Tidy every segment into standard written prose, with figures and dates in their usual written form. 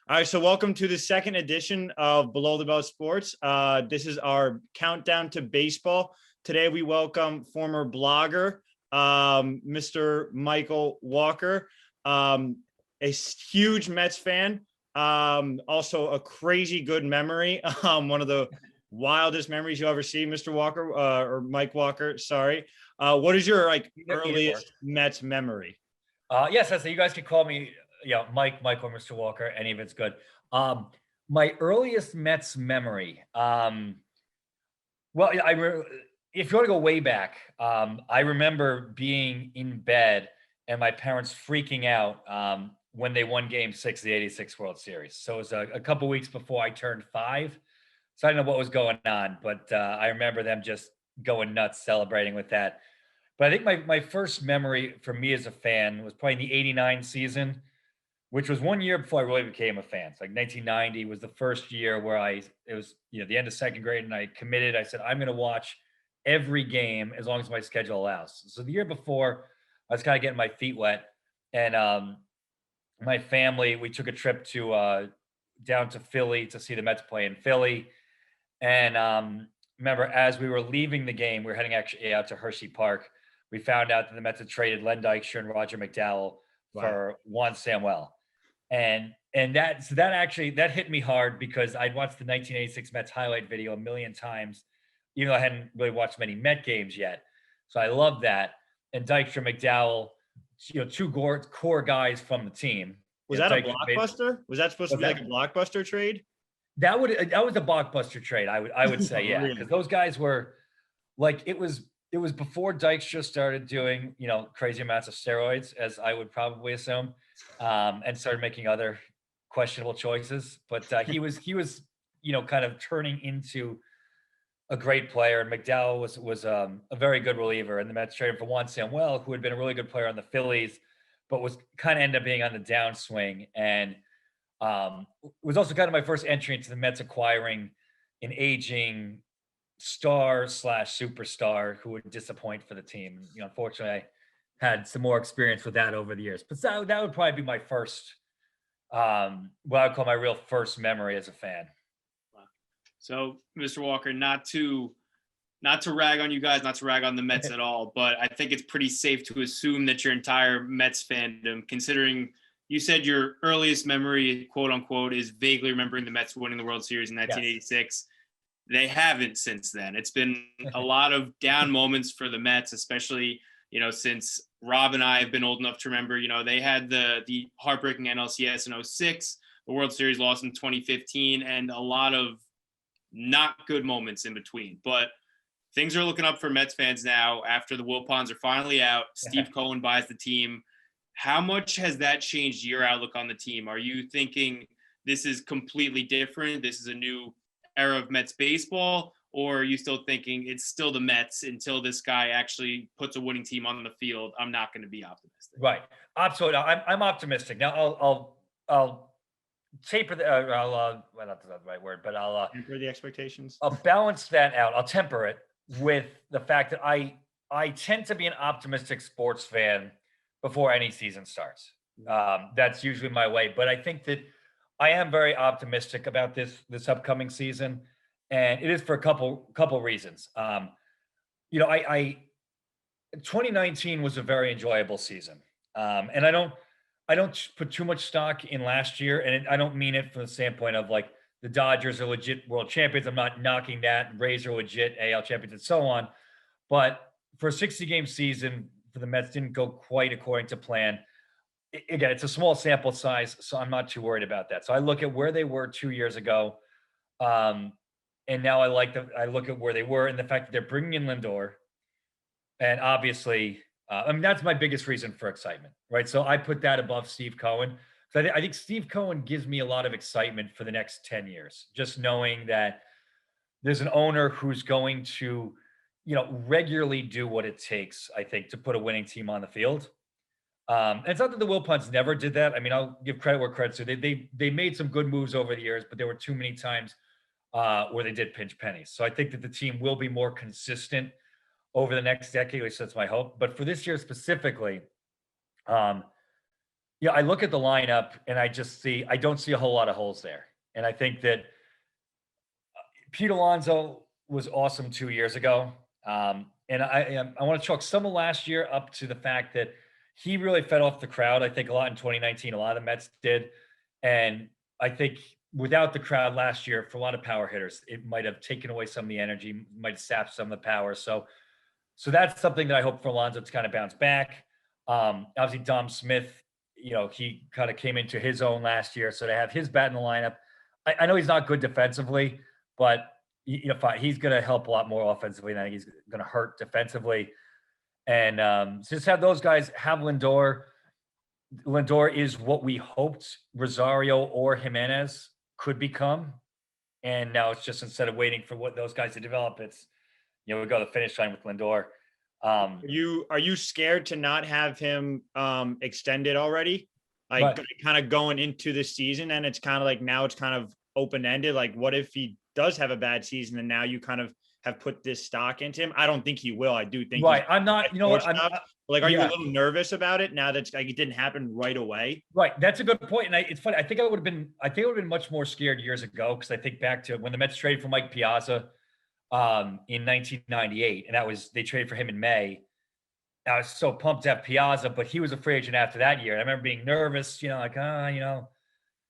All right, so welcome to the second edition of Below the Belt Sports. This is our countdown to baseball. Today we welcome former blogger, Mr. Michael Walker, a huge Mets fan, also a crazy good memory, one of the wildest memories you'll ever see, Mr. Walker, or Mike Walker, sorry. What is your earliest Mets memory? Yes, so you guys can call me, Mike, or Mr. Walker. Any of it's good. My earliest Mets memory. If you want to go way back, I remember being in bed and my parents freaking out when they won Game 6 of the '86 World Series. So it was a couple weeks before I turned 5. So I don't know what was going on, but I remember them just going nuts celebrating with that. But I think my first memory for me as a fan was probably in the '89 season, which was 1 year before I really became a fan. So like 1990 was the first year where it was the end of second grade, and I committed. I said I'm going to watch every game as long as my schedule allows. So the year before, I was kind of getting my feet wet, and my family, we took a trip to down to Philly to see the Mets play in Philly, and remember as we were leaving the game, we were heading actually out to Hershey Park. We found out that the Mets had traded Len Dykstra and Roger McDowell for Juan Samuel. And that hit me hard because I'd watched the 1986 Mets highlight video a million times, even though I hadn't really watched many Met games yet. So I loved that. And Dykstra, McDowell, two core guys from the team. Was that a blockbuster? Was that supposed to be like a blockbuster trade? That was a blockbuster trade. I would say, yeah, because those guys were like, it was before Dykstra started doing, crazy amounts of steroids, as I would probably assume, and started making other questionable choices. But he was, kind of turning into a great player. And McDowell was a very good reliever. And the Mets traded for Juan Samuel, who had been a really good player on the Phillies, but was kind of ended up being on the downswing. And it was also kind of my first entry into the Mets acquiring an aging star/superstar who would disappoint for the team. Unfortunately, I had some more experience with that over the years. But that would probably be my first, what I would call my real first memory as a fan. So, Mr. Walker, not to rag on you guys, not to rag on the Mets at all, but I think it's pretty safe to assume that your entire Mets fandom, considering you said your earliest memory, quote unquote, is vaguely remembering the Mets winning the World Series in 1986. Yes. They haven't since then. It's been a lot of down moments for the Mets, especially, since Rob and I have been old enough to remember, they had the heartbreaking NLCS in '06, the World Series lost in 2015, and a lot of not good moments in between. But things are looking up for Mets fans now after the Wilpons are finally out. Steve Cohen buys the team. How much has that changed your outlook on the team? Are you thinking this is completely different? This is a new era of Mets baseball, or are you still thinking it's still the Mets until this guy actually puts a winning team on the field? I'm not going to be optimistic. Right. Absolutely. I'm optimistic. Now I'll taper the, well, not the right word, but I'll temper the expectations. I'll balance that out. I'll temper it with the fact that I tend to be an optimistic sports fan before any season starts. That's usually my way, but I think that I am very optimistic about this upcoming season, and it is for a couple reasons. 2019 was a very enjoyable season, and I don't put too much stock in last year, and I don't mean it from the standpoint of like the Dodgers are legit world champions. I'm not knocking that. Rays are legit AL champions and so on, but for a 60-game season, for the Mets didn't go quite according to plan. Again, it's a small sample size, so I'm not too worried about that. So I look at where they were 2 years ago, and now I look at where they were and the fact that they're bringing in Lindor, and obviously, that's my biggest reason for excitement, right? So I put that above Steve Cohen. So I think Steve Cohen gives me a lot of excitement for the next 10 years, just knowing that there's an owner who's going to, regularly do what it takes, I think, to put a winning team on the field. And it's not that the Wilpons never did that. I mean, I'll give credit where credit's due. They made some good moves over the years, but there were too many times where they did pinch pennies. So I think that the team will be more consistent over the next decade. At least that's my hope. But for this year specifically, Yeah, I look at the lineup and I don't see a whole lot of holes there. And I think that Pete Alonso was awesome 2 years ago. And I want to chalk some of last year up to the fact that he really fed off the crowd. I think a lot in 2019, a lot of the Mets did. And I think without the crowd last year, for a lot of power hitters, it might have taken away some of the energy, might have sapped some of the power. So that's something that I hope for Alonso to kind of bounce back. Obviously, Dom Smith, he kind of came into his own last year. So to have his bat in the lineup, I know he's not good defensively, but fine, he's going to help a lot more offensively than he's going to hurt defensively. And so just have those guys have Lindor. Lindor is what we hoped Rosario or Jimenez could become. And now it's just instead of waiting for what those guys to develop, it's, we go to the finish line with Lindor. Are you scared to not have him extended already? Like But- kind of going into the season, and it's kind of like now it's kind of open-ended. Like, what if he does have a bad season and now you kind of have put this stock into him? I don't think he will. I do think Right. I'm not, you know what? like, are you a yeah. little nervous about it now that like it didn't happen right away? Right. That's a good point. And it's funny. I think I would have been much more scared years ago. Cause I think back to when the Mets traded for Mike Piazza in 1998. And they traded for him in May. I was so pumped to have Piazza, but he was a free agent after that year. And I remember being nervous, like, I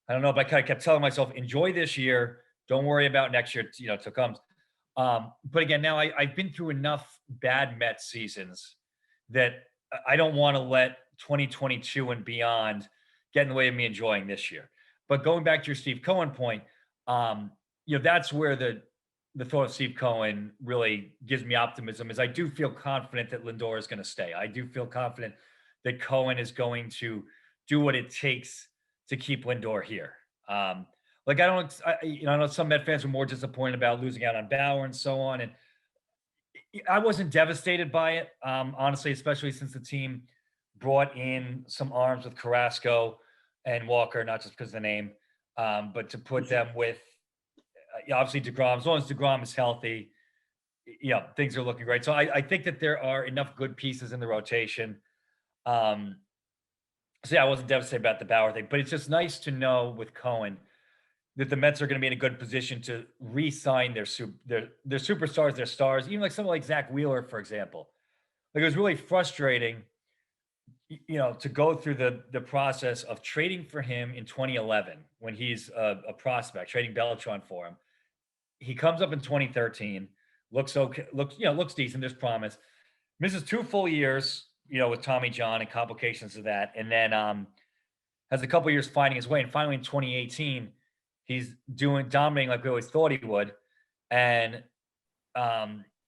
don't know, but I kind of kept telling myself, enjoy this year. Don't worry about next year, to come. But again, now I've been through enough bad Mets seasons that I don't want to let 2022 and beyond get in the way of me enjoying this year. But going back to your Steve Cohen point, that's where the thought of Steve Cohen really gives me optimism, is I do feel confident that Lindor is going to stay. I do feel confident that Cohen is going to do what it takes to keep Lindor here. I know some Met fans were more disappointed about losing out on Bauer and so on. And I wasn't devastated by it, honestly, especially since the team brought in some arms with Carrasco and Walker, not just because of the name, but to put them with obviously DeGrom. As long as DeGrom is healthy, things are looking great. So I think that there are enough good pieces in the rotation. So yeah, I wasn't devastated about the Bauer thing, but it's just nice to know with Cohen that the Mets are going to be in a good position to re-sign their superstars, their stars, even like someone like Zach Wheeler, for example. Like, it was really frustrating, to go through the process of trading for him in 2011 when he's a prospect, trading Beltran for him. He comes up in 2013, looks okay, looks decent. There's promise. Misses 2 full years, with Tommy John and complications of that, and then has a couple years finding his way. And finally, in 2018, he's dominating like we always thought he would. And,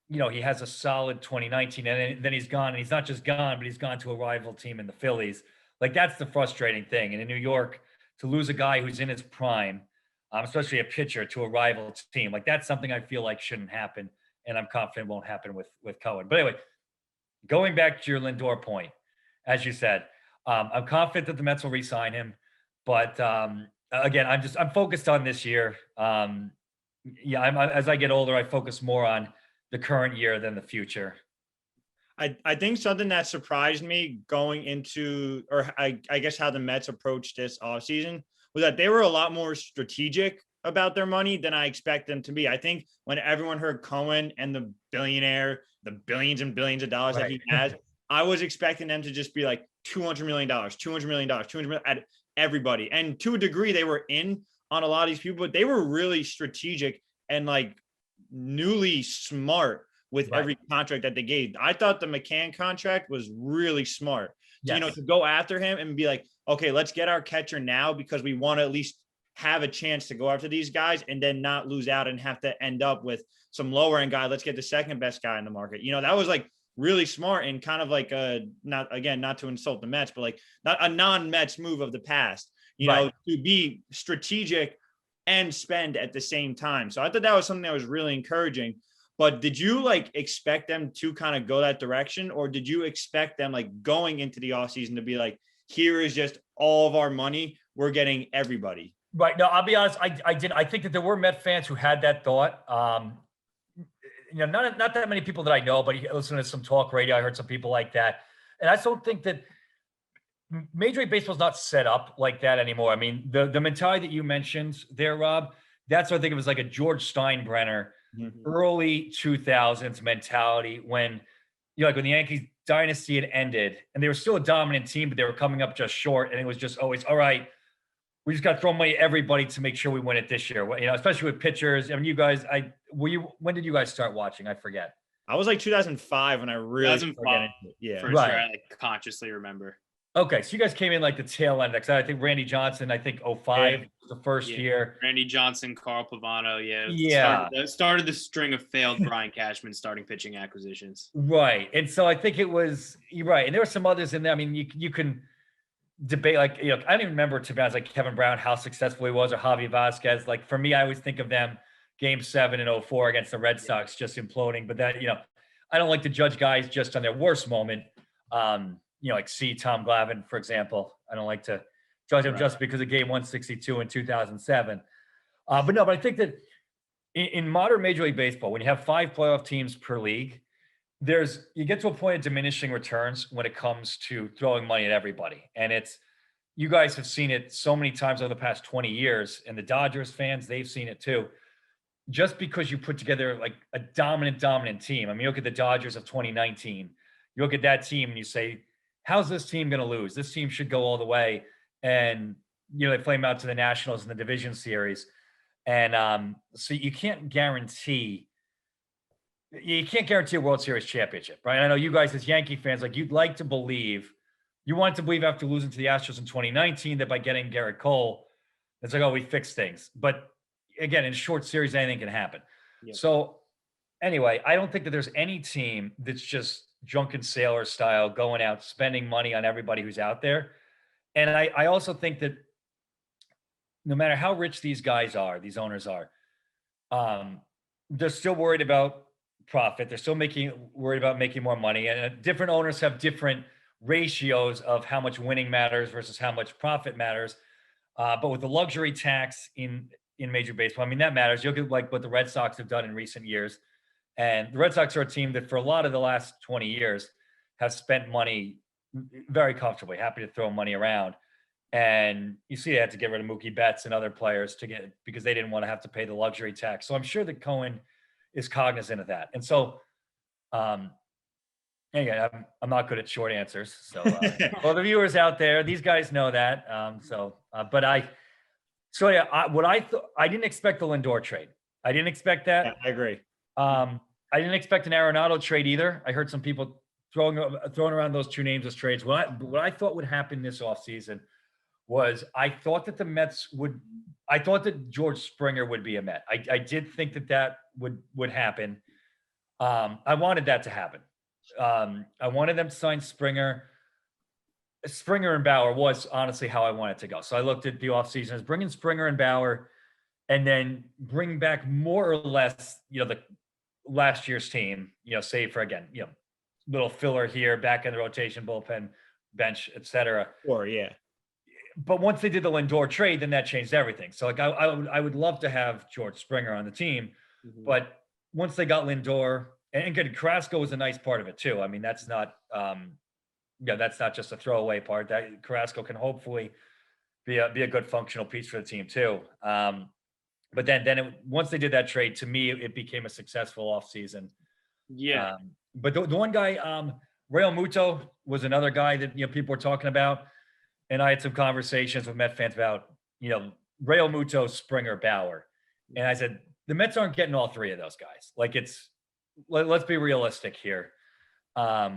he has a solid 2019, and then he's gone. And he's not just gone, but he's gone to a rival team in the Phillies. Like, that's the frustrating thing. And in New York, to lose a guy who's in his prime, especially a pitcher, to a rival team, like, that's something I feel like shouldn't happen. And I'm confident won't happen with Cohen. But anyway, going back to your Lindor point, as you said, I'm confident that the Mets will re-sign him. But again, I'm focused on this year. As I get older, I focus more on the current year than the future. I think something that surprised me going into, or I guess how the Mets approached this offseason, was that they were a lot more strategic about their money than I expect them to be. I think when everyone heard Cohen and the billions and billions of dollars that he has, I was expecting them to just be like $200 million, $200 million, $200 million at everybody. And to a degree, they were in on a lot of these people, but they were really strategic and like newly smart with every contract that they gave. I thought the McCann contract was really smart. Yes. To go after him and be like, okay, let's get our catcher now because we want to at least have a chance to go after these guys and then not lose out and have to end up with some lower end guy. Let's get the second best guy in the market. That was like really smart and kind of like not to insult the Mets, but like not a non-Mets move of the past, to be strategic and spend at the same time. So I thought that was something that was really encouraging. But did you like expect them to kind of go that direction, or did you expect them like going into the offseason to be like, here is just all of our money, we're getting everybody? Right. No, I'll be honest. I did. I think that there were Met fans who had that thought. Not that many people that I know, but listen to some talk radio. I heard some people like that. And I don't think that Major League Baseball's not set up like that anymore. I mean, the mentality that you mentioned there, Rob, that's what I think of as like a George Steinbrenner early 2000s mentality when, like when the Yankees dynasty had ended and they were still a dominant team, but they were coming up just short. And it was just always, all right, we just got to throw money at everybody to make sure we win it this year. Especially with pitchers. I mean, you guys, when did you guys start watching? I forget. I was like 2005 when I really started 2005, getting into it. Yeah. For Right. sure, I consciously remember. Okay, so you guys came in like the tail end. Because I think Randy Johnson, I think 05 was the first year. Randy Johnson, Carl Pavano, started the string of failed Brian Cashman starting pitching acquisitions. Right, and so I think you're right, and there were some others in there. I mean, you can debate I don't even remember, to be honest, like Kevin Brown, how successful he was, or Javi Vasquez. Like for me, I always think of them Game 7 in 04 against the Red Sox just imploding. But that I don't like to judge guys just on their worst moment. Like Tom Glavine, for example. I don't like to judge him just because of game 162 in 2007. But I think that in modern Major League Baseball, when you have 5 playoff teams per league, you get to a point of diminishing returns when it comes to throwing money at everybody. And you guys have seen it so many times over the past 20 years, and the Dodgers fans, they've seen it too. Just because you put together like a dominant team. I mean, you look at the Dodgers of 2019, you look at that team and you say, how's this team going to lose? This team should go all the way. And, they flame out to the Nationals in the division series. And so you can't guarantee a World Series championship, right? I know you guys as Yankee fans, like you want to believe after losing to the Astros in 2019 that by getting Garrett Cole, it's like, oh, we fixed things. But again, in short series, anything can happen. Yep. So anyway, I don't think that there's any team that's just drunken sailor style going out spending money on everybody who's out there. And I also think that no matter how rich these owners are, they're still worried about profit. They're still worried about making more money. And different owners have different ratios of how much winning matters versus how much profit matters. But with the luxury tax in Major Baseball, I mean, that matters. You look at like what the Red Sox have done in recent years. And the Red Sox are a team that for a lot of the last 20 years have spent money very comfortably, happy to throw money around. And you see they had to get rid of Mookie Betts and other players because they didn't want to have to pay the luxury tax. So I'm sure that Cohen is cognizant of that. And so, anyway, I'm not good at short answers. So well, the viewers out there, these guys know that. I didn't expect the Lindor trade. I didn't expect that. Yeah, I agree. I didn't expect an Arenado trade either. I heard some people throwing around those two names as trades. What I thought would happen this offseason was I thought that George Springer would be a Met. I did think that would happen. I wanted that to happen. I wanted them to sign Springer. Springer and Bauer was honestly how I wanted to go. So I looked at the offseason as bringing Springer and Bauer and then bring back more or less, the last year's team, save for, again, little filler here, back in the rotation, bullpen, bench, etc. Or yeah. But once they did the Lindor trade, then that changed everything. So like I would love to have George Springer on the team, but once they got Lindor, and good, Carrasco was a nice part of it too. I mean, that's not that's not just a throwaway part. That Carrasco can hopefully be a good functional piece for the team too. But then once they did that trade, to me, it became a successful offseason. Yeah. But the one guy, Real Muto, was another guy that people were talking about, and I had some conversations with Met fans about Real Muto, Springer, Bauer, and I said the Mets aren't getting all three of those guys. Like let's be realistic here. But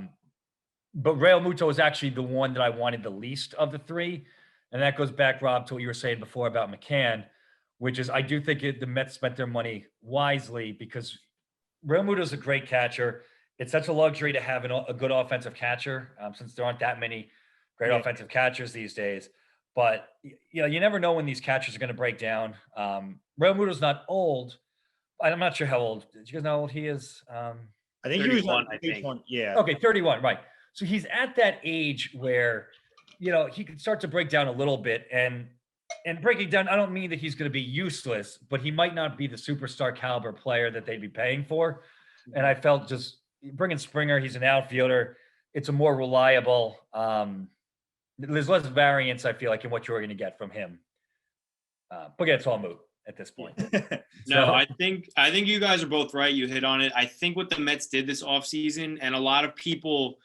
Real Muto is actually the one that I wanted the least of the three, and that goes back, Rob, to what you were saying before about McCann, which is I do think the Mets spent their money wisely because Real Muto is a great catcher. It's such a luxury to have a good offensive catcher since there aren't that many great offensive catchers these days. But, you never know when these catchers are going to break down. Real Muto's not old. I'm not sure how old. Did you guys know how old he is? I think 31, he was on 31. Yeah. Okay, 31, right. So he's at that age where, he can start to break down a little bit. And breaking down, I don't mean that he's going to be useless, but he might not be the superstar caliber player that they'd be paying for. And I felt just bringing Springer, he's an outfielder. It's a more reliable, There's less variance, I feel like, in what you're going to get from him. But again, it's all moot at this point. No, So- I think you guys are both right. You hit on it. I think what the Mets did this offseason, and a lot of people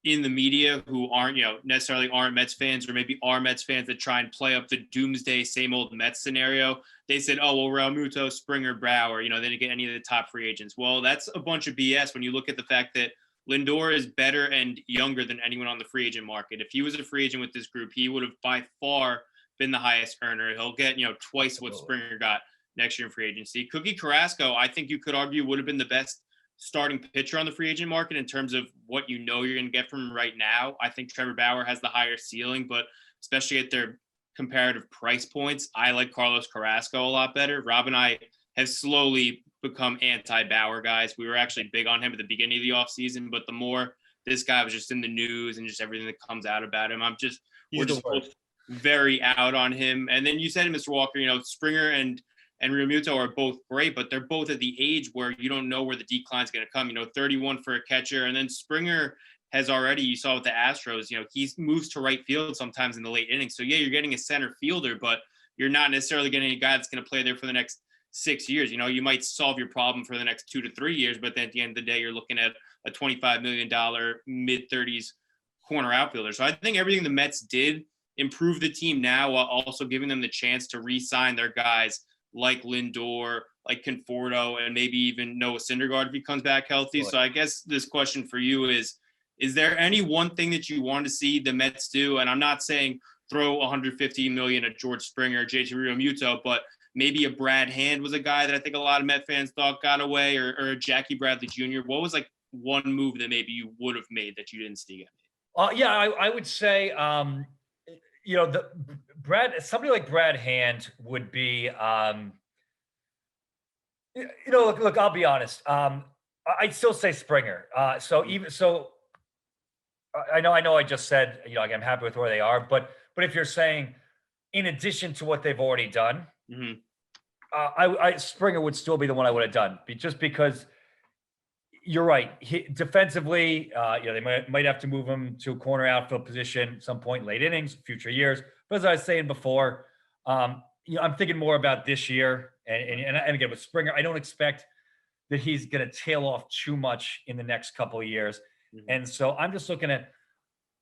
in the media who aren't, necessarily aren't Mets fans, or maybe are Mets fans that try and play up the doomsday same old Mets scenario. They said, oh, well, Realmuto, Springer, Bauer, they didn't get any of the top free agents. Well, that's a bunch of BS when you look at the fact that Lindor is better and younger than anyone on the free agent market. If he was a free agent with this group, he would have by far been the highest earner. He'll get, twice what Springer got next year in free agency. Cookie Carrasco, I think you could argue, would have been the best starting pitcher on the free agent market in terms of what you're going to get from him right now. I think Trevor Bauer has the higher ceiling, but especially at their comparative price points, I like Carlos Carrasco a lot better. Rob and I have slowly become anti-Bauer guys. We were actually big on him at the beginning of the offseason, but the more this guy was just in the news and just everything that comes out about him, we're just both very out on him. And then you said, Mr. Walker, Springer and Realmuto are both great, but they're both at the age where you don't know where the decline is going to come. 31 for a catcher, and then Springer has already, you saw with the Astros, he moves to right field sometimes in the late innings. So yeah, you're getting a center fielder, but you're not necessarily getting a guy that's going to play there for the next 6 years. You might solve your problem for the next 2 to 3 years, but then at the end of the day, you're looking at a $25 million mid-30s corner outfielder. So I think everything the Mets did improve the team now, while also giving them the chance to re-sign their guys like Lindor, like Conforto, and maybe even Noah Syndergaard if he comes back healthy. So I guess this question for you is there any one thing that you want to see the Mets do? And I'm not saying throw $150 million at George Springer or JT Realmuto, but maybe a Brad Hand was a guy that I think a lot of Met fans thought got away, or Jackie Bradley Jr. What was like one move that maybe you would have made that you didn't see get made? I would say, somebody like Brad Hand would be, look, I'll be honest. I'd still say Springer. I know I just said, I'm happy with where they are, but if you're saying in addition to what they've already done, Springer would still be the one I would have done, just because you're right. Defensively, they might have to move him to a corner outfield position at some point, late innings, future years. But as I was saying before, I'm thinking more about this year. And again, with Springer, I don't expect that he's going to tail off too much in the next couple of years. And so I'm just looking at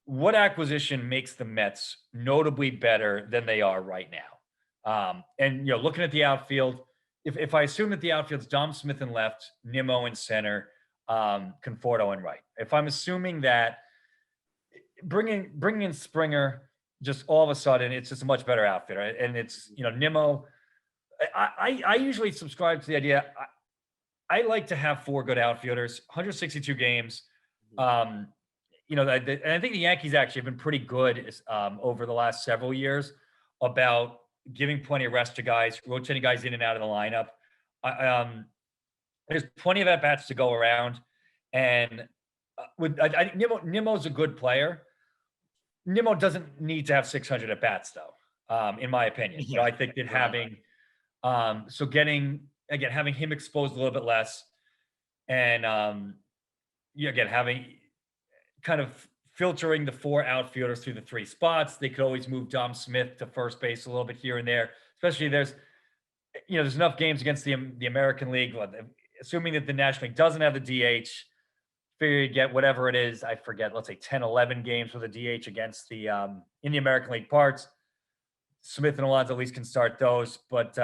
what acquisition makes the Mets notably better than they are right now. Looking at the outfield, if I assume that the outfield's Dom Smith in left, Nimmo in center, Conforto in right. If I'm assuming that bringing in Springer, just all of a sudden, it's just a much better outfit, right? And it's, Nimmo. I usually subscribe to the idea. I like to have 4 good outfielders, 162 games. And I think the Yankees actually have been pretty good over the last several years about giving plenty of rest to guys, rotating guys in and out of the lineup. There's plenty of at-bats to go around. And I think Nimmo's a good player. Nimmo doesn't need to have 600 at-bats, though, in my opinion. Yeah. I think that having him exposed a little bit less, and having kind of filtering the 4 outfielders through the 3 spots. They could always move Dom Smith to first base a little bit here and there, especially there's enough games against the American League, assuming that the National League doesn't have the DH, figure you get whatever it is, I forget, let's say 10, 11 games with a DH against the in the American League parts. Smith and Alonso at least can start those, but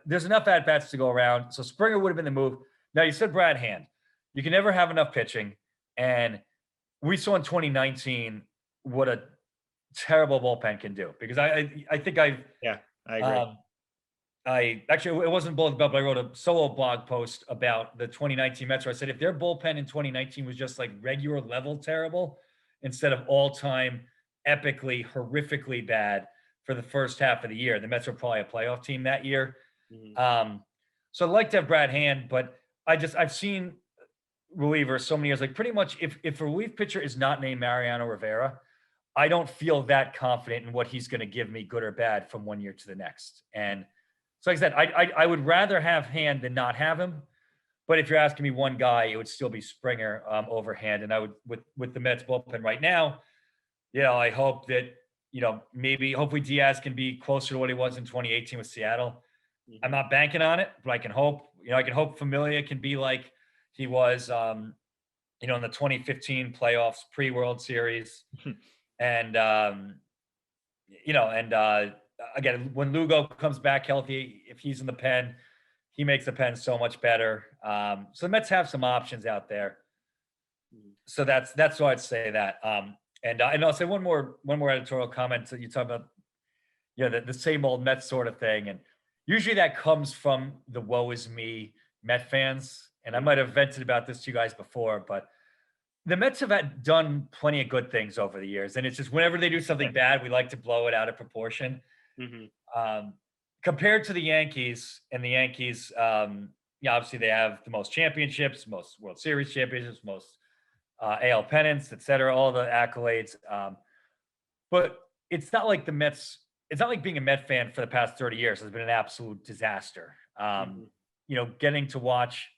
there's enough at-bats to go around. So Springer would have been the move. Now, you said Brad Hand. You can never have enough pitching, and we saw in 2019 what a terrible bullpen can do, because I agree. It wasn't Bullet Bell, but I wrote a solo blog post about the 2019 Mets where I said if their bullpen in 2019 was just like regular level terrible instead of all-time epically, horrifically bad for the first half of the year, the Mets were probably a playoff team that year. So I'd like to have Brad Hand, but I've seen relievers so many years, like pretty much if a relief pitcher is not named Mariano Rivera, I don't feel that confident in what he's going to give me, good or bad, from one year to the next. And so, like I said, I would rather have Hand than not have him. But if you're asking me one guy, it would still be Springer over Hand. And I would, with the Mets bullpen right now, I hope that, maybe hopefully Diaz can be closer to what he was in 2018 with Seattle. I'm not banking on it, but I can hope. I can hope Familia can be like he was, in the 2015 playoffs, pre-World Series, and again, when Lugo comes back healthy, if he's in the pen, he makes the pen so much better. So the Mets have some options out there. So that's why I'd say that. And I'll say one more editorial comment. So you talk about the same old Mets sort of thing, and usually that comes from the woe is me Met fans. And I might have vented about this to you guys before, but the Mets have done plenty of good things over the years, and it's just whenever they do something bad, we like to blow it out of proportion. Compared to the Yankees, and the Yankees, obviously they have the most championships, most World Series championships, most AL pennants, et cetera, all the accolades. But it's not like the Mets. It's not like being a Met fan for the past 30 years has been an absolute disaster. Getting to watch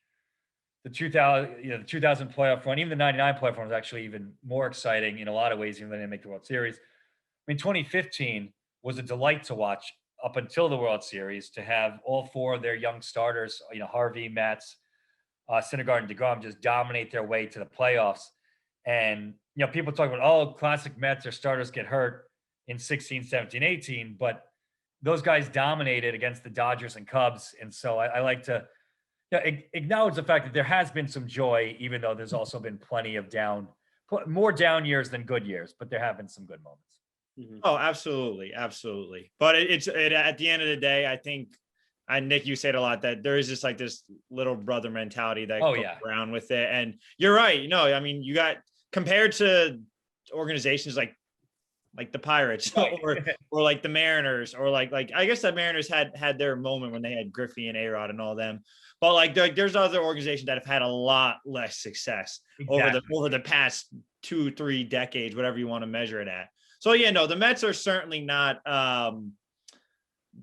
the 2000 playoff run, even the 99 playoff run was actually even more exciting in a lot of ways, even though they didn't make the World Series. I mean, 2015 was a delight to watch up until the World Series, to have all four of their young starters, Harvey, Matz, Syndergaard, and DeGrom just dominate their way to the playoffs. And, people talk about, classic Mets, their starters get hurt in 16, 17, 18, but those guys dominated against the Dodgers and Cubs. And so I like to acknowledge the fact that there has been some joy, even though there's also been plenty of more down years than good years, but there have been some good moments. Oh, absolutely. Absolutely. But it's at the end of the day, I think, and Nick, you said a lot, that there is just like this little brother mentality that goes around with it. And you're right. You got, compared to organizations like the Pirates or like the Mariners, or like I guess the Mariners had their moment when they had Griffey and A-Rod and all them. But there's other organizations that have had a lot less success over the past 2-3 decades, whatever you want to measure it at. So the Mets are certainly not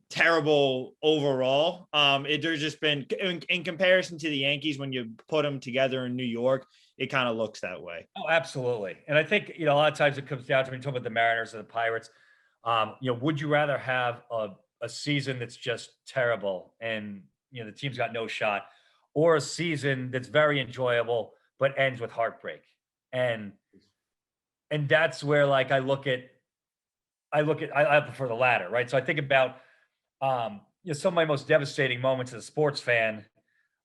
terrible overall. There's just been, in comparison to the Yankees, when you put them together in New York, it kind of looks that way. Oh, absolutely. And I think, a lot of times it comes down to, when you talk about the Mariners or the Pirates, would you rather have a season that's just terrible and, the team's got no shot, or a season that's very enjoyable, but ends with heartbreak? And that's where, I prefer the latter, right? So I think about, some of my most devastating moments as a sports fan.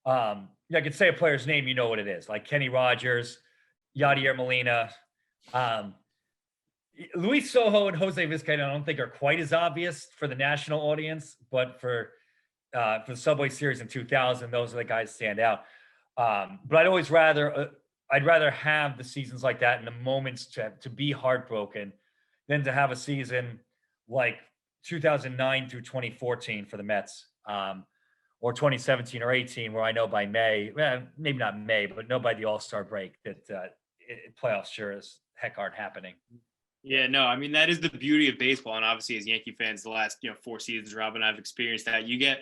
I could say a player's name, you know what it is, like Kenny Rogers, Yadier Molina, Luis Sojo and Jose Vizcaino. I don't think are quite as obvious for the national audience, but for the Subway Series in 2000, those are the guys that stand out. But I'd rather have the seasons like that and the moments to be heartbroken than to have a season like 2009 through 2014 for the Mets, or 2017 or 18, where I know by May, maybe not May, but know by the All-Star break that playoffs sure as heck aren't happening. Yeah, no, that is the beauty of baseball. And obviously as Yankee fans, the last 4 seasons, Rob and I've experienced that. You get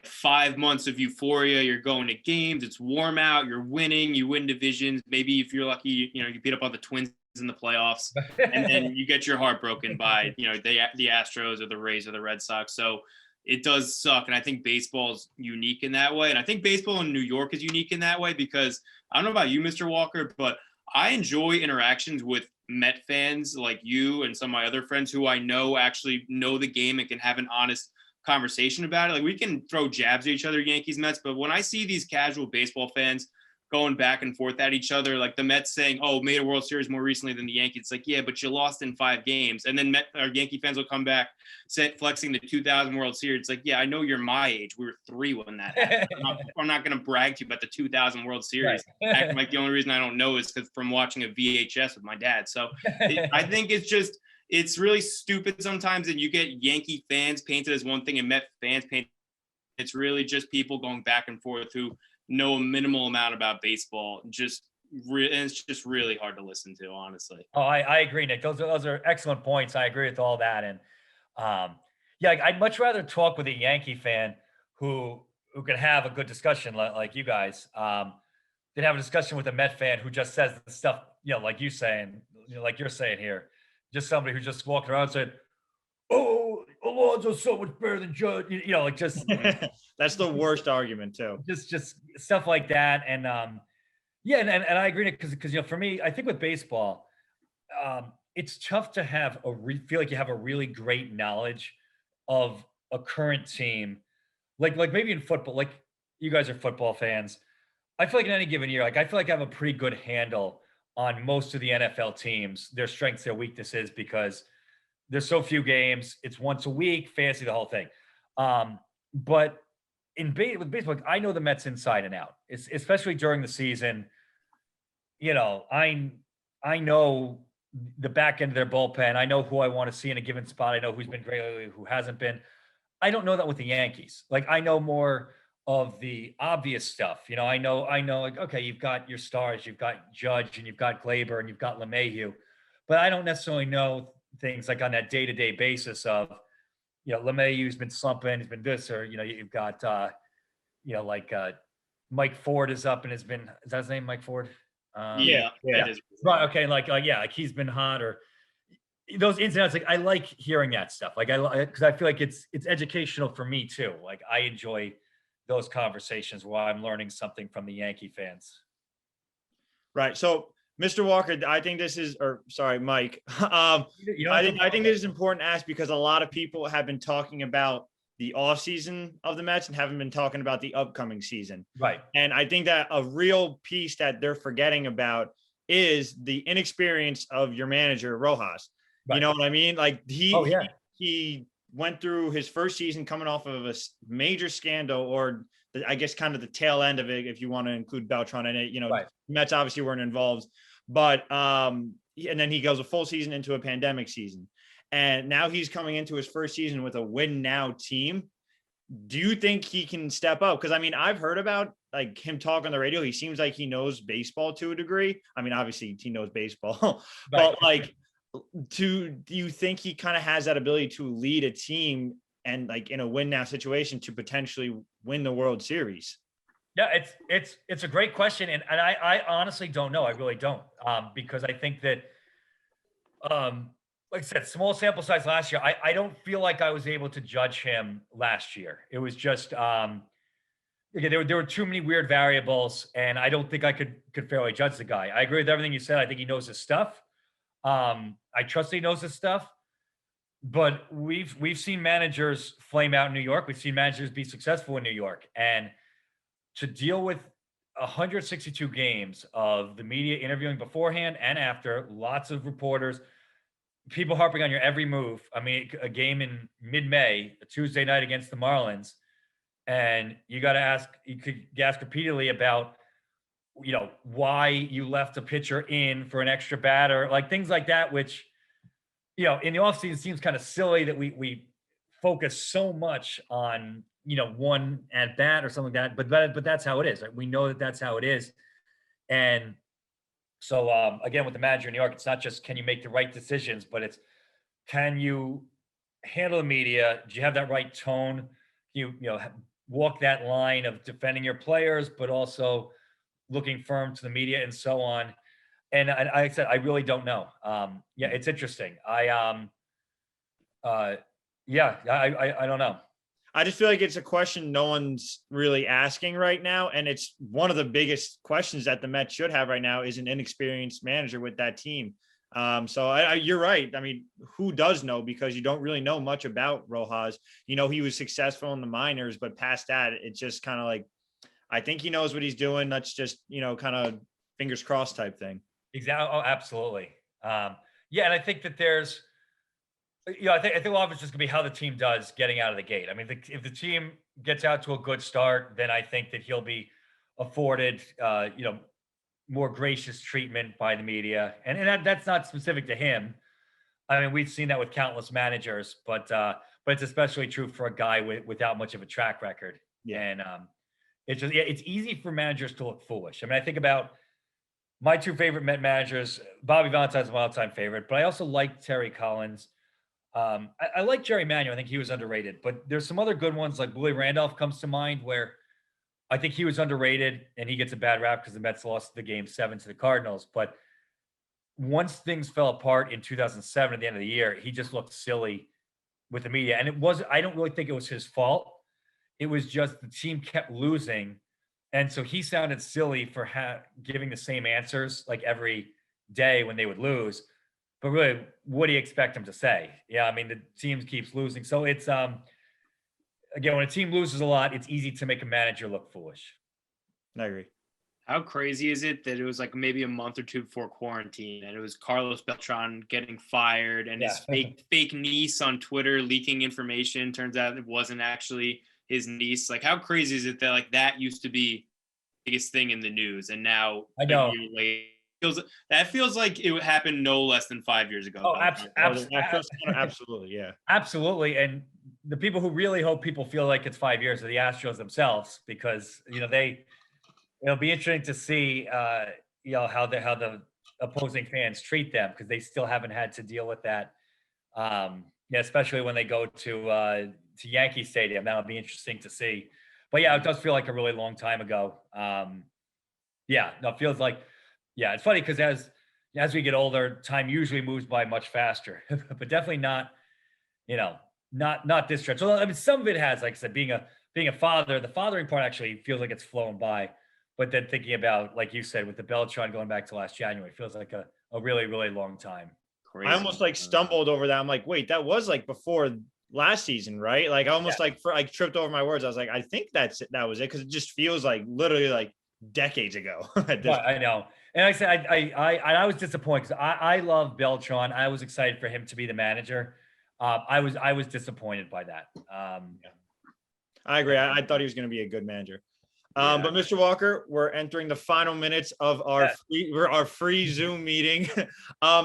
5 months of euphoria. You're going to games. It's warm out. You're winning. You win divisions. Maybe if you're lucky, you beat up on the Twins in the playoffs, and then you get your heart broken by the Astros or the Rays or the Red Sox. So it does suck. And I think baseball's unique in that way. And I think baseball in New York is unique in that way, because I don't know about you, Mr. Walker, but I enjoy interactions with Met fans like you and some of my other friends who I know actually know the game and can have an honest conversation about it. We can throw jabs at each other, Yankees, Mets, but when I see these casual baseball fans going back and forth at each other, like the Mets saying, made a World Series more recently than the Yankees. It's like, yeah, but you lost in 5 games. And then Yankee fans will come back flexing the 2000 World Series. It's like, yeah, I know you're my age. We were 3 when that happened. I'm not going to brag to you about the 2000 World Series. Right. Acting like the only reason I don't know is because from watching a VHS with my dad. So I think it's really stupid sometimes that you get Yankee fans painted as one thing and Met fans painted. It's really just people going back and forth who know a minimal amount about baseball. And it's just really hard to listen to, honestly. Oh, I agree, Nick. Those are excellent points. I agree with all that. And I'd much rather talk with a Yankee fan who can have a good discussion like you guys, than have a discussion with a Met fan who just says the stuff, like you saying, like you're saying here, just somebody who just walked around and said, oh, Alonso's so much better than Judge. Like That's the worst argument too. just stuff like that. And yeah, and I agree because for me, I think with baseball, it's tough to have feel like you have a really great knowledge of a current team, like maybe in football, like you guys are football fans. I feel like in any given year, like I feel like I have a pretty good handle on most of the NFL teams, their strengths, their weaknesses, because there's so few games. It's once a week, fantasy, the whole thing. But with baseball, like, I know the Mets inside and out, especially during the season. I know the back end of their bullpen. I know who I want to see in a given spot. I know who's been great lately, who hasn't been. I don't know that with the Yankees. Like I know more of the obvious stuff. I know like, okay, you've got your stars, you've got Judge and you've got Glaber and you've got LeMahieu, but I don't necessarily know things like on that day-to-day basis of, LeMahieu's been slumping, he's been this, or, you've got, like Mike Ford is up and has been, is that his name, Mike Ford? Yeah. Yeah. Right. Okay. Like he's been hot, or those ins and outs. Like I like hearing that stuff. Like because I feel like it's educational for me too. Like I enjoy those conversations where I'm learning something from the Yankee fans. Right. So, Mr. Walker, I think this is, or sorry, Mike. I think this is important to ask because a lot of people have been talking about the offseason of the Mets and haven't been talking about the upcoming season. Right. And I think that a real piece that they're forgetting about is the inexperience of your manager, Rojas. Right. You know what I mean? Like he went through his first season coming off of a major scandal, or I guess kind of the tail end of it, if you want to include Beltran in it. Right. Mets obviously weren't involved, but and then he goes a full season into a pandemic season. And now he's coming into his first season with a win now team. Do you think he can step up? Because I mean, I've heard about like him talk on the radio. He seems like he knows baseball to a degree. I mean, obviously he knows baseball, but like, do you think he kind of has that ability to lead a team and like in a win now situation to potentially win the World Series? Yeah, it's a great question, and I honestly don't know. I really don't, because I think that, like I said, small sample size last year. I don't feel like I was able to judge him last year. It was just again, there were too many weird variables, and I don't think I could fairly judge the guy. I agree with everything you said. I think he knows his stuff. I trust he knows his stuff. But we've seen managers flame out in New York. We've seen managers be successful in New York, and to deal with 162 games of the media interviewing beforehand and after, lots of reporters, people harping on your every move. I mean, a game in mid-May, a Tuesday night against the Marlins, and you could ask repeatedly about, why you left a pitcher in for an extra batter, like things like that, which, in the offseason seems kind of silly that we focus so much on, one at bat or something like that, but that's how it is. Right? We know that that's how it is. And so, again, with the manager in New York, it's not just can you make the right decisions, but it's can you handle the media? Do you have that right tone? You walk that line of defending your players, but also looking firm to the media and so on. And like I said, I really don't know. Yeah, it's interesting. I don't know. I just feel like it's a question no one's really asking right now. And it's one of the biggest questions that the Mets should have right now is an inexperienced manager with that team. So you're right. I mean, who does know? Because you don't really know much about Rojas. He was successful in the minors, but past that, it's just kind of like, I think he knows what he's doing. That's just, kind of fingers crossed type thing. Exactly. Oh, absolutely. Yeah. And I think that there's, I think a lot of it's just gonna be how the team does getting out of the gate. I mean, if the team gets out to a good start, then I think that he'll be afforded, more gracious treatment by the media, and that's not specific to him. I mean, we've seen that with countless managers, but it's especially true for a guy without much of a track record. Yeah. And it's easy for managers to look foolish. I mean, I think about my two favorite Met managers. Bobby Valentine's my all-time favorite, but I also like Terry Collins. I like Jerry Manuel. I think he was underrated, but there's some other good ones like Willie Randolph comes to mind where I think he was underrated and he gets a bad rap because the Mets lost the game 7 to the Cardinals. But once things fell apart in 2007 at the end of the year, he just looked silly with the media. And I don't really think it was his fault. It was just the team kept losing. And so he sounded silly for giving the same answers like every day when they would lose. But really, what do you expect him to say? Yeah, I mean, the team keeps losing. So it's again, when a team loses a lot, it's easy to make a manager look foolish. I agree. How crazy is it that it was like maybe a month or two before quarantine and it was Carlos Beltran getting fired and his fake niece on Twitter leaking information? Turns out it wasn't actually his niece. Like, how crazy is it that like that used to be the biggest thing in the news, and now I know. a year later, feels like it happened no less than 5 years ago. Oh, absolutely, yeah, absolutely. And the people who really hope people feel like it's 5 years are the Astros themselves, because it'll be interesting to see how the opposing fans treat them, because they still haven't had to deal with that. Especially when they go to Yankee Stadium. That'll be interesting to see. But yeah, it does feel like a really long time ago. It feels like, it's funny because as we get older, time usually moves by much faster, but definitely not this stretch. So I mean, some of it has, like I said, being a father, the fathering part actually feels like it's flown by. But then thinking about, like you said, with the Beltran going back to last January, feels like a really, really long time. Crazy. I almost like stumbled over that. I'm like, wait, that was like before last season, right? Like I almost tripped over my words. I was like, I think that was it, because it just feels like literally like decades ago. I know. And like I said, I was disappointed because I love Beltran. I was excited for him to be the manager. I was disappointed by that. I agree. I thought he was going to be a good manager. But Mr. Walker, we're entering the final minutes of our free Zoom meeting.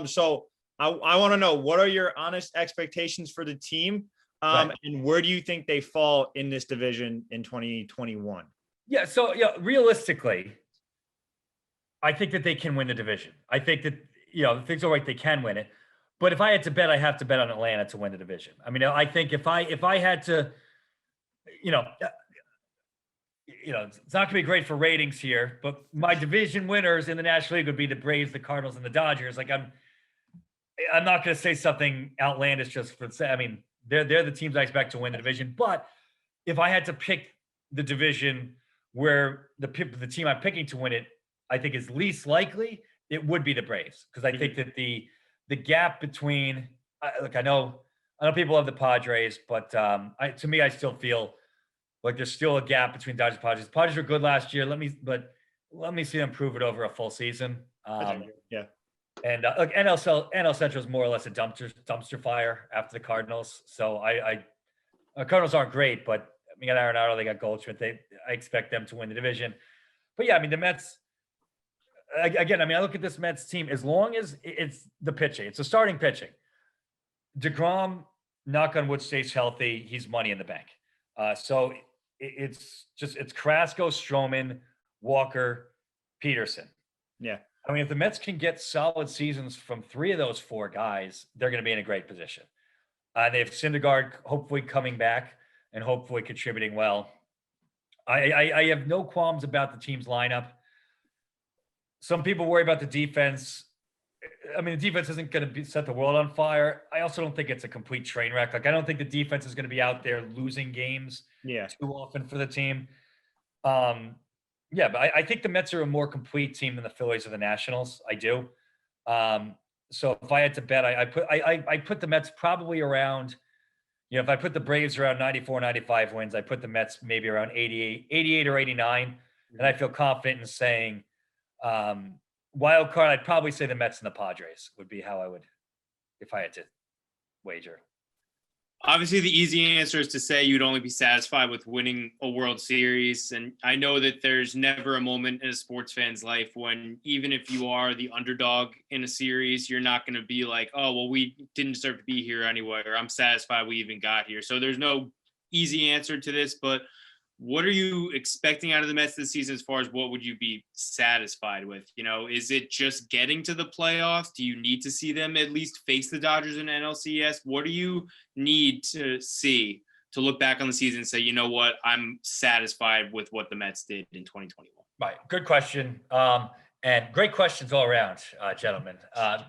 So I want to know, what are your honest expectations for the team? And where do you think they fall in this division in 2021? Yeah. So realistically, I think that they can win the division. I think that, if things are right, they can win it. But if I had to bet, I have to bet on Atlanta to win the division. I mean, I think if I had to, it's not going to be great for ratings here, but my division winners in the National League would be the Braves, the Cardinals, and the Dodgers. Like I'm not going to say something outlandish just for say. I mean, they're the teams I expect to win the division. But if I had to pick the division where the team I'm picking to win it, I think is least likely, it would be the Braves, because I think that the gap between I know people love the Padres, but to me, I still feel like there's still a gap between Dodgers and Padres. Padres were good last year. Let me see them prove it over a full season. And NL Central is more or less a dumpster fire after the Cardinals. So Cardinals aren't great, but we got Arenado, they got Goldschmidt. I expect them to win the division. But yeah, I mean, the Mets, again, I look at this Mets team, as long as it's the pitching, it's the starting pitching. DeGrom, knock on wood, stays healthy. He's money in the bank. So it's Carrasco, Stroman, Walker, Peterson. Yeah. I mean, if the Mets can get solid seasons from three of those four guys, they're going to be in a great position. They have Syndergaard hopefully coming back and hopefully contributing well. I have no qualms about the team's lineup. Some people worry about the defense. I mean, the defense isn't going to set the world on fire. I also don't think it's a complete train wreck. Like, I don't think the defense is going to be out there losing games too often for the team. But I think the Mets are a more complete team than the Phillies or the Nationals. I do. So if I had to bet, I put the Mets probably around, if I put the Braves around 94, 95 wins, I put the Mets maybe around 88 or 89. And I feel confident in saying, wild card, I'd probably say the Mets and the Padres would be how I would, if I had to wager. Obviously, the easy answer is to say you'd only be satisfied with winning a World Series. And I know that there's never a moment in a sports fan's life when, even if you are the underdog in a series, you're not going to be like, oh, well, we didn't deserve to be here anyway, or I'm satisfied we even got here. So there's no easy answer to this, but what are you expecting out of the Mets this season as far as what would you be satisfied with? Is it just getting to the playoffs? Do you need to see them at least face the Dodgers in NLCS? What do you need to see to look back on the season and say, you know what, I'm satisfied with what the Mets did in 2021? Right. Good question. And great questions all around, gentlemen.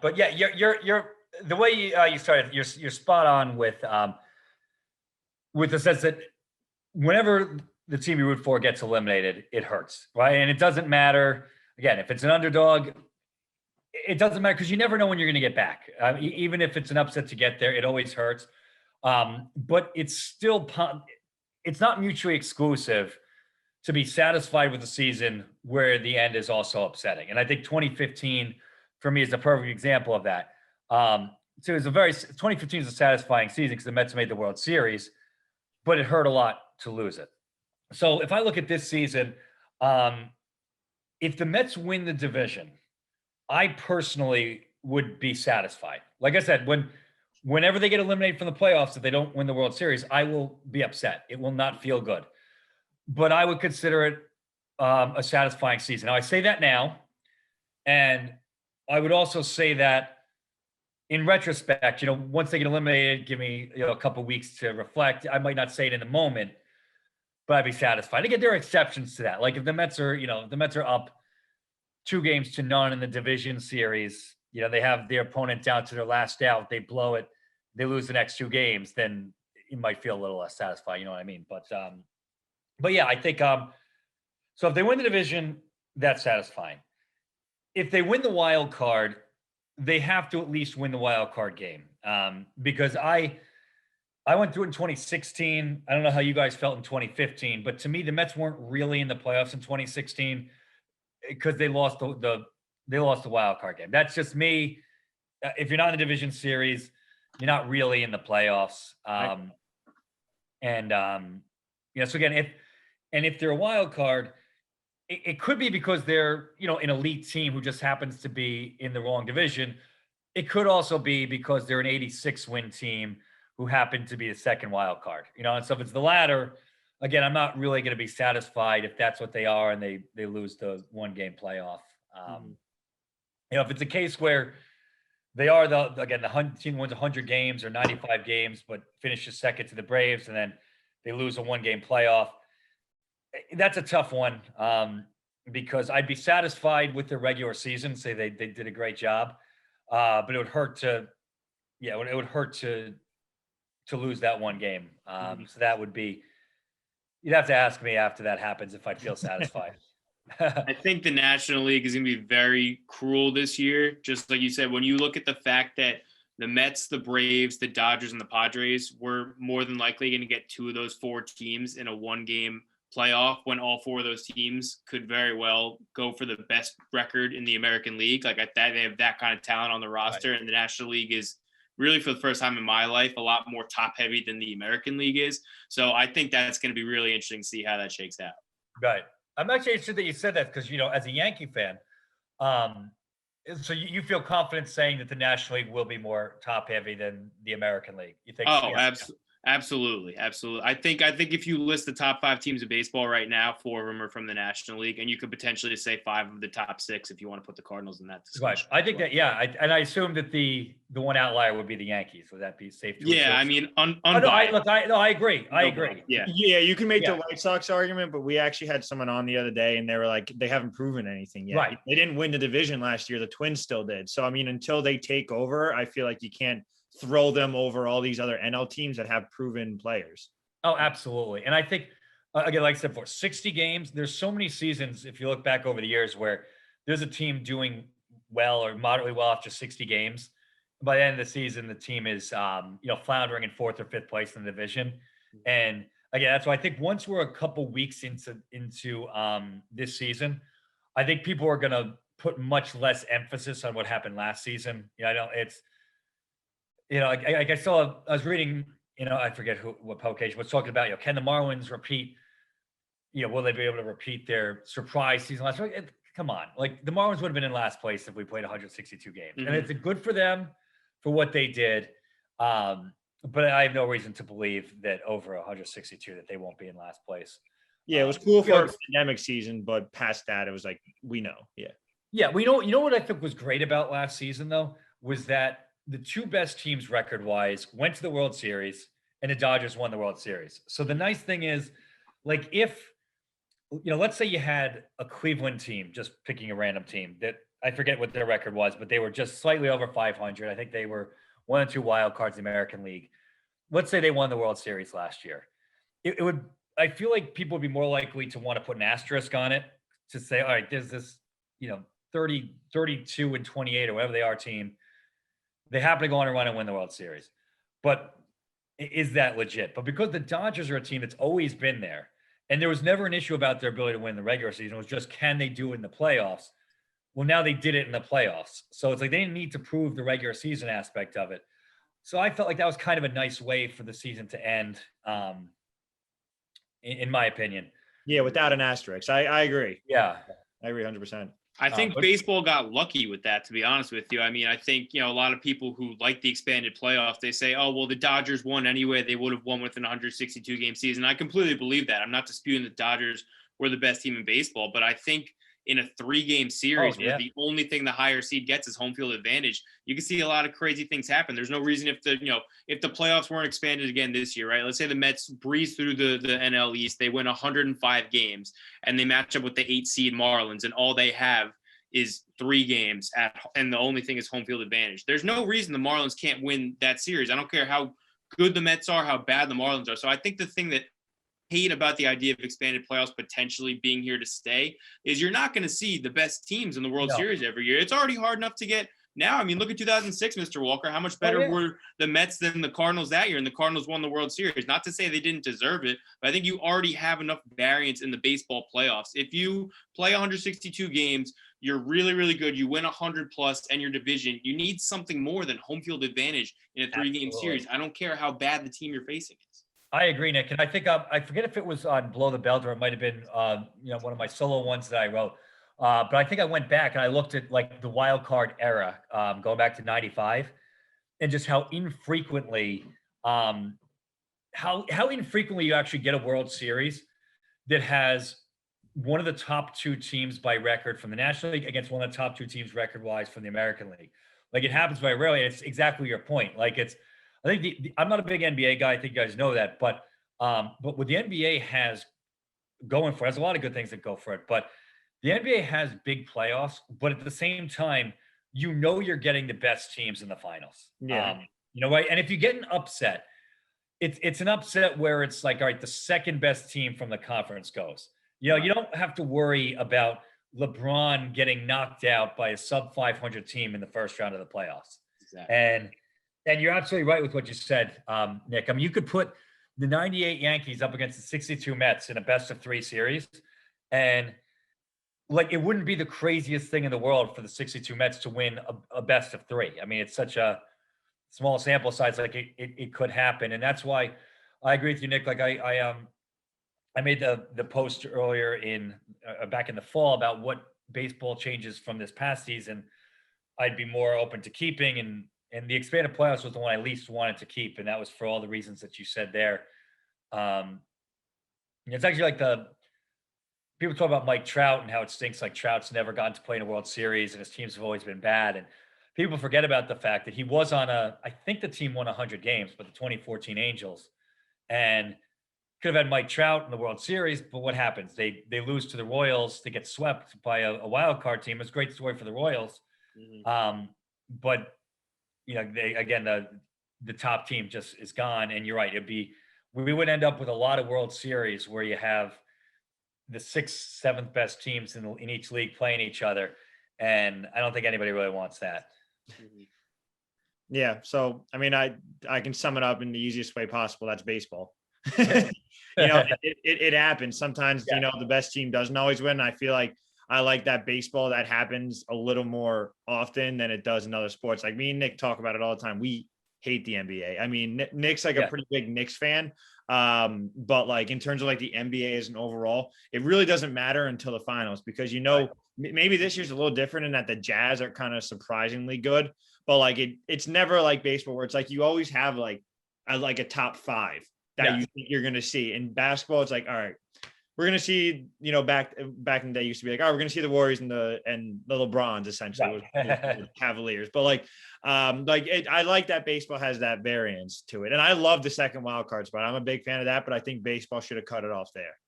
But yeah, you're the way you started, you're spot on with, with the sense that whenever the team you root for gets eliminated, it hurts, right? And it doesn't matter, again, if it's an underdog, it doesn't matter because you never know when you're going to get back. Even if it's an upset to get there, it always hurts. But it's still, it's not mutually exclusive to be satisfied with a season where the end is also upsetting. And I think 2015 for me is a perfect example of that. So it was 2015 is a satisfying season because the Mets made the World Series, but it hurt a lot to lose it. So if I look at this season, if the Mets win the division, I personally would be satisfied. Like I said, whenever they get eliminated from the playoffs, if they don't win the World Series, I will be upset. It will not feel good. But I would consider it a satisfying season. Now, I say that now, and I would also say that in retrospect, once they get eliminated, give me a couple weeks to reflect. I might not say it in the moment, but I'd be satisfied. Again, there are exceptions to that. Like if the Mets are, up 2-0 in the division series, they have their opponent down to their last out, they blow it, they lose the next 2 games, then it might feel a little less satisfying. You know what I mean? But yeah, I think so if they win the division, that's satisfying. If they win the wild card, they have to at least win the wild card game. Because I went through it in 2016. I don't know how you guys felt in 2015, but to me, the Mets weren't really in the playoffs in 2016 because they lost the wild card game. That's just me. If you're not in the division series, you're not really in the playoffs. So again, if they're a wild card, it could be because they're, an elite team who just happens to be in the wrong division. It could also be because they're an 86 win team who happen to be the second wild card, and so if it's the latter, again, I'm not really going to be satisfied if that's what they are and they lose the 1-game playoff. If it's a case where they are the team wins 100 games or 95 games, but finishes second to the Braves, and then they lose a 1-game playoff. That's a tough one because I'd be satisfied with the regular season, say they did a great job, but it would hurt to lose that 1 game. So that would be, you'd have to ask me after that happens if I'd feel satisfied. I think the National League is going to be very cruel this year. Just like you said, when you look at the fact that the Mets, the Braves, the Dodgers, and the Padres were more than likely going to get 2 of those 4 teams in a 1-game playoff, when all 4 of those teams could very well go for the best record in the American League. Like at that, they have that kind of talent on the roster, right. And the National League is really, for the first time in my life, a lot more top heavy than the American League is. So I think that's going to be really interesting to see how that shakes out. Right. I'm actually interested that you said that because, as a Yankee fan, so you feel confident saying that the National League will be more top heavy than the American League. You think? Oh, absolutely. I think if you list the top 5 teams of baseball right now, 4 of them are from the National League, and you could potentially say 5 of the top 6 if you want to put the Cardinals in that discussion. Right. I think that, I assume that the one outlier would be the Yankees. Would that be safe to assume? Yeah, I mean, I agree. I agree. Yeah, you can make the White Sox argument, but we actually had someone on the other day, and they were like, they haven't proven anything yet. Right. They didn't win the division last year. The Twins still did. So, I mean, until they take over, I feel like you can't throw them over all these other NL teams that have proven players. Oh, absolutely. And I think, again, like I said before, 60 games, there's so many seasons, if you look back over the years, where there's a team doing well or moderately well after 60 games. By the end of the season, the team is, floundering in 4th or 5th place in the division. And again, that's why I think once we're a couple weeks into this season, I think people are going to put much less emphasis on what happened last season. I was reading, I forget what publication was talking about, can the Marlins repeat, will they be able to repeat their surprise season last year? Come on. Like the Marlins would have been in last place if we played 162 games. Mm-hmm. And it's good for them for what they did. But I have no reason to believe that over 162 that they won't be in last place. Yeah, it was cool for a pandemic season, but past that, it was like, we know. Yeah. Yeah. You know what I think was great about last season, though, was that the 2 best teams record-wise went to the World Series, and the Dodgers won the World Series. So the nice thing is, like, if, let's say you had a Cleveland team, just picking a random team, that I forget what their record was, but they were just slightly over 500. I think they were 1 or 2 wild cards in the American League. let's say they won the World Series last year. It would, I feel like people would be more likely to want to put an asterisk on it to say, all right, there's this, 30, 32 and 28 or whatever they are team. They happen to go on a run and win the World Series. But is that legit? But because the Dodgers are a team that's always been there, and there was never an issue about their ability to win the regular season, it was just, can they do it in the playoffs? Well, now they did it in the playoffs. So it's like they didn't need to prove the regular season aspect of it. So I felt like that was kind of a nice way for the season to end, in my opinion. Yeah, without an asterisk. I agree. Yeah. I agree 100%. I think baseball got lucky with that, to be honest with you. I mean, I think, a lot of people who like the expanded playoff, they say, oh, well, the Dodgers won anyway. They would have won with an 162 game season. I completely believe that. I'm not disputing the Dodgers were the best team in baseball, but I think in a 3-game series where the only thing the higher seed gets is home field advantage, you can see a lot of crazy things happen. There's no reason if the playoffs weren't expanded again this year, right? Let's say the Mets breeze through the NL East, they win 105 games and they match up with the 8 seed Marlins, and all they have is 3 games and the only thing is home field advantage. There's no reason the Marlins can't win that series. I don't care how good the Mets are, how bad the Marlins are. So I think the thing that hate about the idea of expanded playoffs potentially being here to stay is you're not going to see the best teams in the World Series every year. It's already hard enough to get now. I mean, look at 2006, Mr. Walker. How much better were the Mets than the Cardinals that year? And the Cardinals won the World Series. Not to say they didn't deserve it, but I think you already have enough variance in the baseball playoffs. If you play 162 games, you're really, really good. You win 100 plus and your division. You need something more than home field advantage in a 3-game series. I don't care how bad the team you're facing is. I agree, Nick. And I think I forget if it was on Below the Belt or it might have been one of my solo ones that I wrote. But I think I went back and I looked at like the wild card era, going back to 95, and just how infrequently you actually get a World Series that has one of the top 2 teams by record from the National League against one of the top 2 teams record-wise from the American League. Like, it happens very rarely. It's exactly your point. Like, I think I'm not a big NBA guy. I think you guys know that, but what the NBA has going for it, has a lot of good things that go for it. But the NBA has big playoffs, but at the same time, you're getting the best teams in the finals. Yeah. Right? And if you get an upset, it's an upset where it's like, all right, the second best team from the conference goes. You don't have to worry about LeBron getting knocked out by a sub 500 team in the first round of the playoffs. Exactly. And you're absolutely right with what you said, Nick. I mean, you could put the 98 Yankees up against the 62 Mets in a best-of-3 series, and like, it wouldn't be the craziest thing in the world for the 62 Mets to win a best-of-3. I mean, it's such a small sample size, like it could happen. And that's why I agree with you, Nick. Like, I made the post earlier back in the fall about what baseball changes from this past season I'd be more open to keeping, and the expanded playoffs was the one I least wanted to keep, and that was for all the reasons that you said there. It's actually like people talk about Mike Trout and how it stinks, like Trout's never gotten to play in a World Series and his teams have always been bad. And people forget about the fact that he was on I think the team won 100 games, but the 2014 Angels, and could have had Mike Trout in the World Series, but what happens? They lose to the Royals. They get swept by a wild card team. It's a great story for the Royals. Mm-hmm. But the top team just is gone. And you're right. We would end up with a lot of World Series where you have the 6th, 7th best teams in each league playing each other. And I don't think anybody really wants that. Yeah. So, I mean, I can sum it up in the easiest way possible. That's baseball. It happens sometimes. Yeah. The best team doesn't always win. I feel like I like that baseball that happens a little more often than it does in other sports. Like, me and Nick talk about it all the time. We hate the NBA. I mean, Nick's like a pretty big Knicks fan. But like, in terms of like the NBA as an overall, it really doesn't matter until the finals, because maybe this year's a little different in that the Jazz are kind of surprisingly good, but like it's never like baseball where it's like you always have like a top 5 that you think you're going to see. In basketball, it's like, all right, we're going to see, back in the day used to be like, oh, we're going to see the Warriors and the LeBrons essentially, with Cavaliers. But like I like that baseball has that variance to it. And I love the second wild card spot. I'm a big fan of that, but I think baseball should have cut it off there.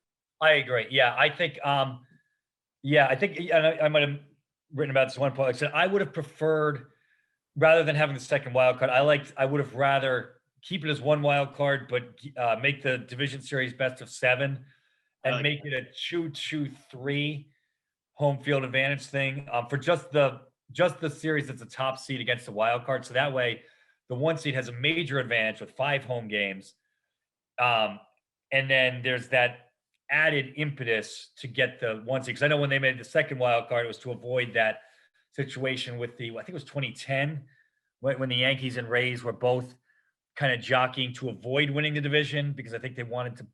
I agree. Yeah. I think, and I might have written about this at one point. Like I said, I would have preferred, rather than having the second wild card, I would have rather keep it as one wild card, but make the division series best of 7 and like make it a 2-2-3 home field advantage thing for just the series that's a top seed against the wild card. So that way, the 1 seed has a major advantage with 5 home games, and then there's that added impetus to get the 1 seed. Because I know when they made the second wild card, it was to avoid that situation with I think it was 2010 when the Yankees and Rays were both kind of jockeying to avoid winning the division because I think they wanted to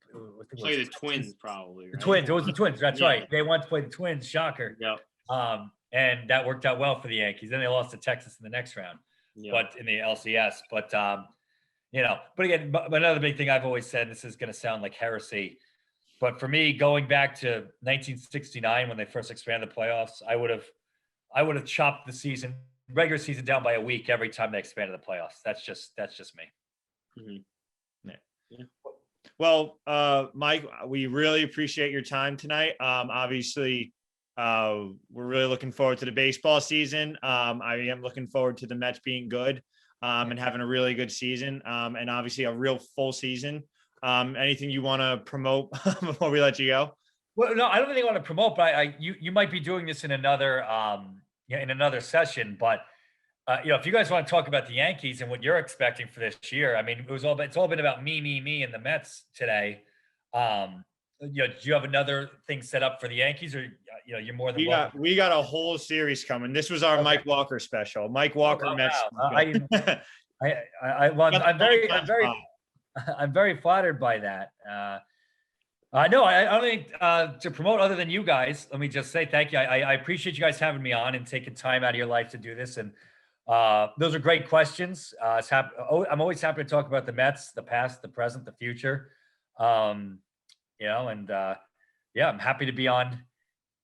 play the Twins, probably. The right? Twins. It was the Twins. That's Yeah. right. They wanted to play the Twins. Shocker. Yep. And that worked out well for the Yankees. Then they lost to Texas in the next round, Yep. but in the LCS. But but again, but another big thing I've always said, this is going to sound like heresy, but for me, going back to 1969 when they first expanded the playoffs, I would have chopped the regular season down by a week every time they expanded the playoffs. That's just me. Mm-hmm. Yeah. Well, Mike, we really appreciate your time tonight. Obviously, we're really looking forward to the baseball season. I am looking forward to the Mets being good and having a really good season, and obviously a real full season. Anything you want to promote before we let you go? Well, no, I don't really want to promote, but you might be doing this in another session, but. If you guys want to talk about the Yankees and what you're expecting for this year, I mean, it's all been about me, and the Mets today. Do you have another thing set up for the Yankees, or you're more than welcome? We got a whole series coming. This was our Okay. Mike Walker special. Mike Walker Mets. Wow. I'm very flattered by that. No, I don't think to promote other than you guys. Let me just say thank you. I appreciate you guys having me on and taking time out of your life to do this. And those are great questions. I'm always happy to talk about the Mets, the past, the present, the future. I'm happy to be on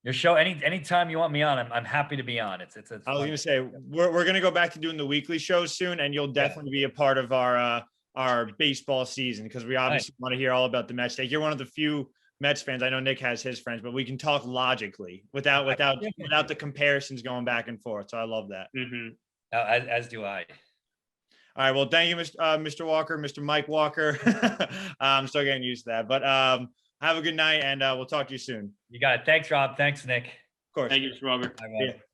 your show. Anytime you want me on, I'm happy to be on. It's I was going to say, we're going to go back to doing the weekly shows soon, and you'll definitely be a part of our baseball season, because we obviously want to hear all about the Mets. You're one of the few Mets fans. I know Nick has his friends, but we can talk logically without the comparisons going back and forth. So I love that. Mm-hmm. As do I. All right. Well, thank you, Mr. Walker, Mr. Mike Walker. I'm still getting used to that, but have a good night, and we'll talk to you soon. You got it. Thanks, Rob. Thanks, Nick. Of course. Thank you, Mr. Robert. Bye,